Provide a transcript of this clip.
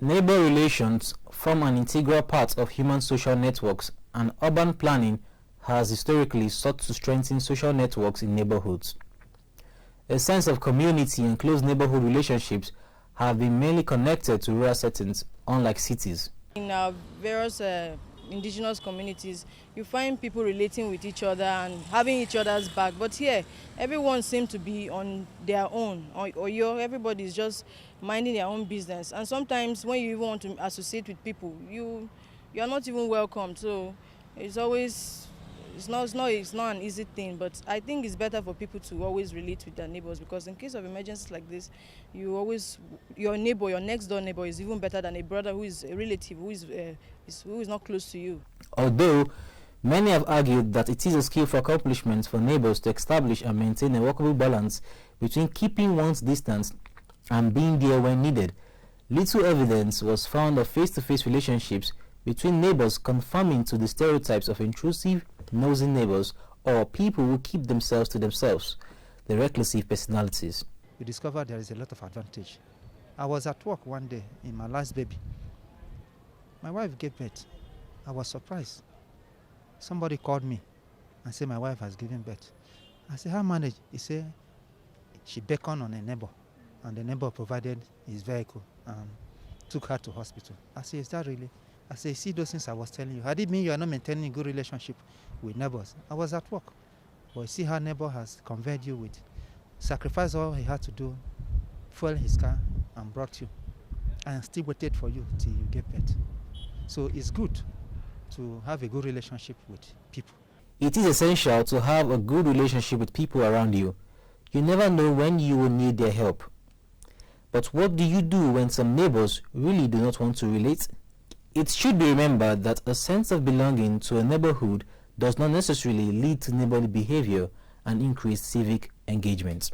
Neighbor relations form an integral part of human social networks, and urban planning has historically sought to strengthen social networks in neighborhoods. A sense of community and close neighborhood relationships have been mainly connected to rural settings, unlike cities. In our various indigenous communities, you find people relating with each other and having each other's back. But here, everyone seems to be on their own, or everybody is just minding their own business. And sometimes when you even want to associate with people, you are not even welcome. So it's not an easy thing. But I think it's better for people to always relate with their neighbors, because in case of emergencies like this, your neighbor, your next door neighbor, is even better than a brother who is a relative who is not close to you. Although many have argued that it is a skillful accomplishment for neighbors to establish and maintain a workable balance between keeping one's distance and being there when needed, little evidence was found of face-to-face relationships between neighbors conforming to the stereotypes of intrusive, nosy neighbors or people who keep themselves to themselves, the reclusive personalities. We discovered there is a lot of advantage. I was at work one day in my last baby. My wife gave birth. I was surprised. Somebody called me and said my wife has given birth. I said, how managed? He said she beckoned on a neighbor, and the neighbor provided his vehicle and took her to hospital. I said, is that really? I said, see those things I was telling you. Had it mean you are not maintaining a good relationship with neighbors? I was at work. But you see how neighbor has conveyed you with, sacrificed all he had to do, fueled his car and brought you, and still waited for you till you get birth. So it's good to have a good relationship with people. It is essential to have a good relationship with people around you. You never know when you will need their help. But what do you do when some neighbors really do not want to relate? It should be remembered that a sense of belonging to a neighborhood does not necessarily lead to neighborly behavior and increased civic engagement.